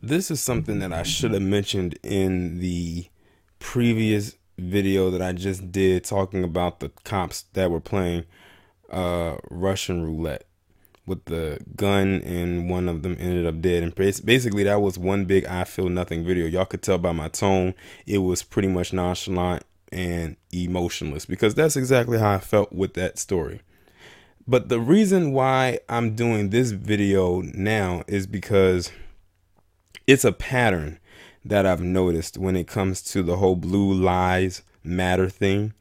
This is something that I should have mentioned in the previous video that I just did talking about the cops that were playing Russian roulette with the gun, and one of them ended up dead. And basically that was one big I feel nothing video. Y'all could tell by my tone it was pretty much nonchalant and emotionless, because that's exactly how I felt with that story. But the reason why I'm doing this video now is because it's a pattern that I've noticed when it comes to the whole Blue Lives Matter thing.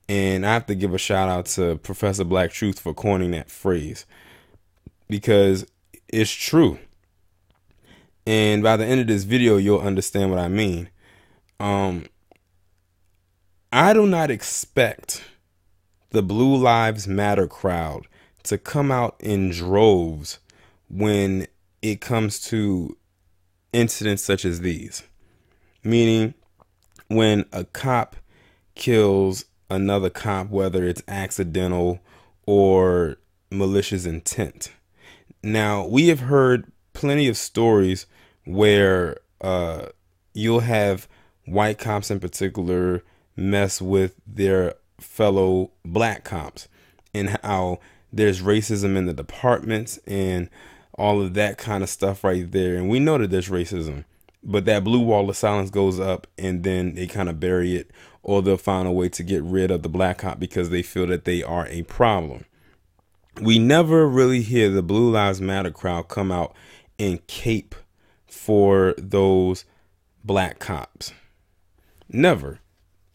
And I have to give a shout out to Professor Black Truth for coining that phrase, because it's true. And by the end of this video, you'll understand what I mean. I do not expect the Blue Lives Matter crowd to come out in droves when it comes to incidents such as these. Meaning, when a cop kills another cop, whether it's accidental or malicious intent. Now, we have heard plenty of stories where you'll have white cops in particular mess with their fellow black cops, and how there's racism in the departments and all of that kind of stuff right there. And we know that there's racism, but that blue wall of silence goes up, and then they kind of bury it, or they'll find a way to get rid of the black cop because they feel that they are a problem. We never really hear the Blue Lives Matter crowd come out and cape for those black cops. Never,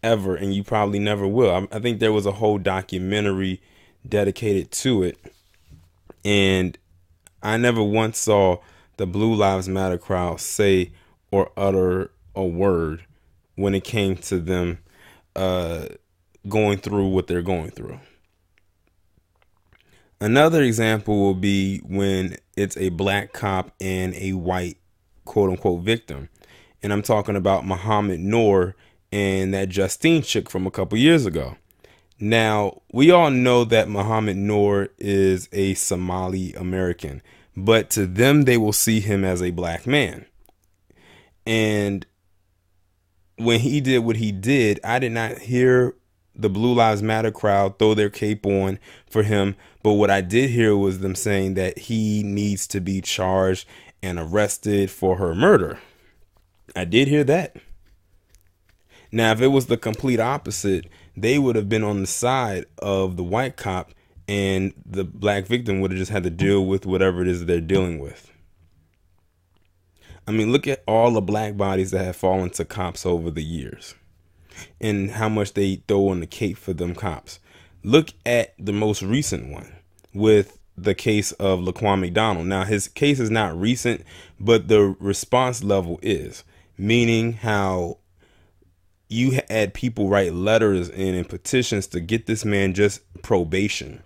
ever. And you probably never will. I think there was a whole documentary dedicated to it, and I never once saw the Blue Lives Matter crowd say or utter a word when it came to them going through what they're going through. Another example will be when it's a black cop and a white quote unquote victim. And I'm talking about Muhammad Noor and that Justine chick from a couple years ago. Now, we all know that Muhammad Noor is a Somali American, but to them, they will see him as a black man. And when he did what he did, I did not hear the Blue Lives Matter crowd throw their cape on for him. But what I did hear was them saying that he needs to be charged and arrested for her murder. I did hear that. Now, if it was the complete opposite, they would have been on the side of the white cop, and the black victim would have just had to deal with whatever it is they're dealing with. I mean, look at all the black bodies that have fallen to cops over the years and how much they throw on the cape for them cops. Look at the most recent one with the case of Laquan McDonald. Now, his case is not recent, but the response level is, meaning how you had people write letters and petitions to get this man just probation.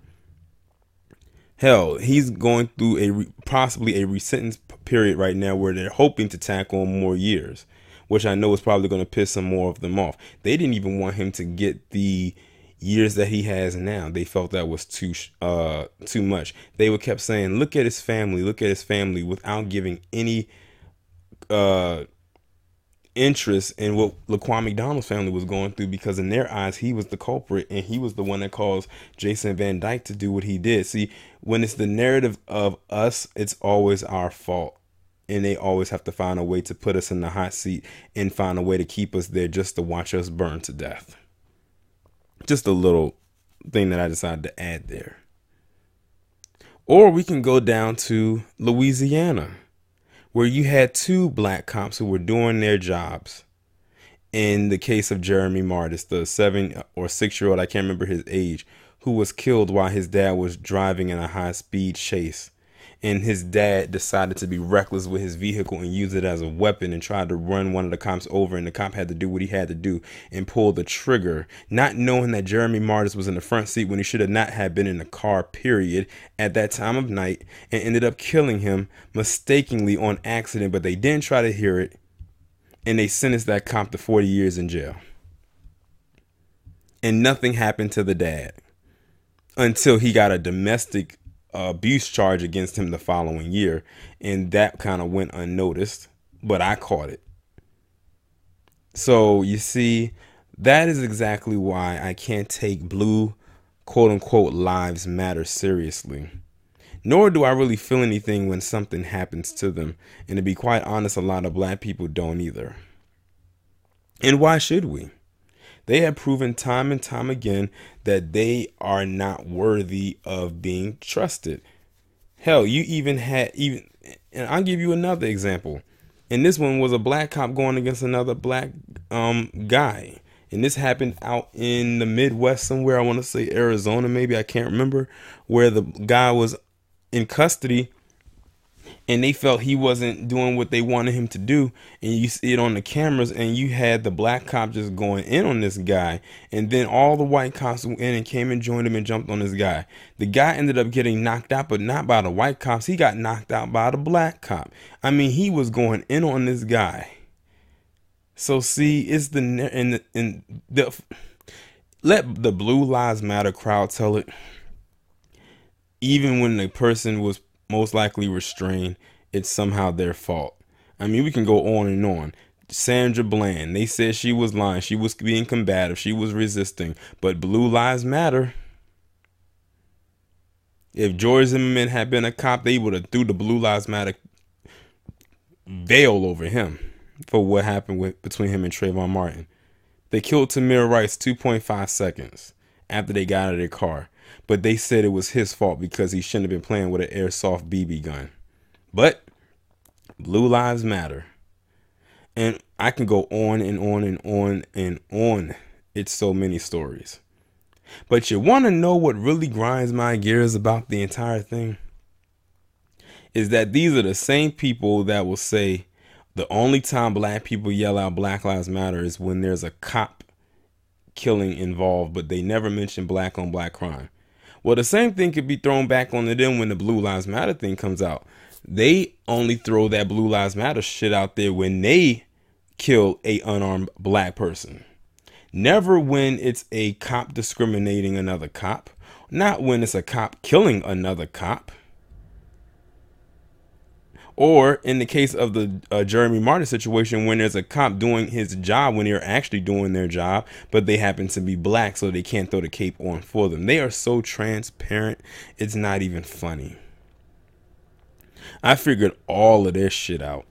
Hell, he's going through possibly a resentence period right now where they're hoping to tack on more years, which I know is probably going to piss some more of them off. They didn't even want him to get the years that he has now. They felt that was too much. They kept saying, look at his family, without giving any interest in what Laquan McDonald's family was going through, because in their eyes, he was the culprit, and he was the one that caused Jason Van Dyke to do what he did. See, when it's the narrative of us, it's always our fault. And they always have to find a way to put us in the hot seat and find a way to keep us there just to watch us burn to death. Just a little thing that I decided to add there. Or we can go down to Louisiana, where you had two black cops who were doing their jobs. In the case of Jeremy Mardis, the 7 or 6-year-old, I can't remember his age, who was killed while his dad was driving in a high-speed chase. And his dad decided to be reckless with his vehicle and use it as a weapon and tried to run one of the cops over. And the cop had to do what he had to do and pull the trigger, not knowing that Jeremy Mardis was in the front seat when he should have not have been in the car, period, at that time of night, and ended up killing him mistakenly on accident. But they didn't try to hear it, and they sentenced that cop to 40 years in jail. And nothing happened to the dad until he got a domestic abuse charge against him the following year, and that kind of went unnoticed. but I caught it. So you see, that is exactly why I can't take blue quote unquote lives matter seriously. Nor do I really feel anything when something happens to them. And to be quite honest, a lot of black people don't either. And why should we? They have proven time and time again that they are not worthy of being trusted. Hell, you even had and I'll give you another example. And this one was a black cop going against another black guy. And this happened out in the Midwest somewhere. I want to say Arizona, maybe. I can't remember. Where the guy was in custody and they felt he wasn't doing what they wanted him to do. And you see it on the cameras, and you had the black cop just going in on this guy. And then all the white cops went in and came and joined him and jumped on this guy. The guy ended up getting knocked out, but not by the white cops. He got knocked out by the black cop. I mean, he was going in on this guy. So see, it's let the Blue Lives Matter crowd tell it. Even when the person was most likely restrained, it's somehow their fault. I mean, we can go on and on. Sandra Bland, they said she was lying. She was being combative. She was resisting. But Blue Lives Matter. If George Zimmerman had been a cop, they would have threw the Blue Lives Matter veil over him for what happened between him and Trayvon Martin. They killed Tamir Rice 2.5 seconds after they got out of their car. But they said it was his fault because he shouldn't have been playing with an airsoft BB gun. But Blue Lives Matter. And I can go on and on and on and on. It's so many stories. But you want to know what really grinds my gears about the entire thing? Is that these are the same people that will say the only time black people yell out Black Lives Matter is when there's a cop killing involved, but they never mention black on black crime. Well, the same thing could be thrown back onto them when the Blue Lives Matter thing comes out. They only throw that Blue Lives Matter shit out there when they kill a unarmed black person. Never when it's a cop discriminating another cop. Not when it's a cop killing another cop. Or in the case of the Jeremy Martin situation, when there's a cop doing his job when they're actually doing their job, but they happen to be black, so they can't throw the cape on for them. They are so transparent, it's not even funny. I figured all of their shit out.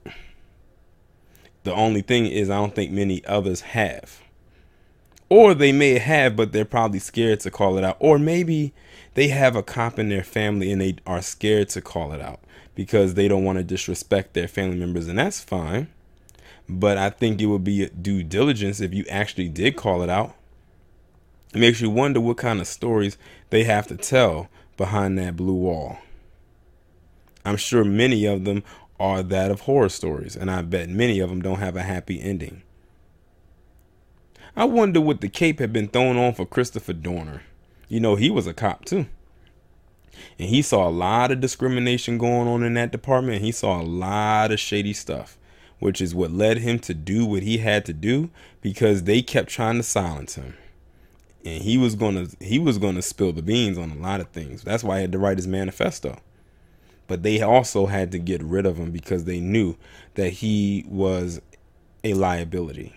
The only thing is I don't think many others have. Or they may have, but they're probably scared to call it out. Or maybe they have a cop in their family and they are scared to call it out because they don't want to disrespect their family members, and that's fine. But I think it would be due diligence if you actually did call it out. It makes you wonder what kind of stories they have to tell behind that blue wall. I'm sure many of them are that of horror stories, and I bet many of them don't have a happy ending. I wonder what the cape had been thrown on for Christopher Dorner. You know, he was a cop too. And he saw a lot of discrimination going on in that department. And he saw a lot of shady stuff, which is what led him to do what he had to do, because they kept trying to silence him. And he was gonna spill the beans on a lot of things. That's why he had to write his manifesto. But they also had to get rid of him because they knew that he was a liability.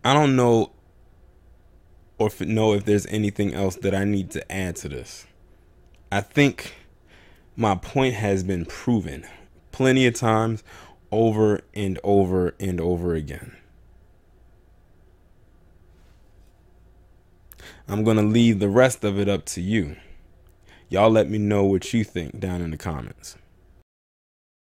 I don't know if there's anything else that I need to add to this. I think my point has been proven plenty of times, over and over and over again. I'm going to leave the rest of it up to you. Y'all let me know what you think down in the comments.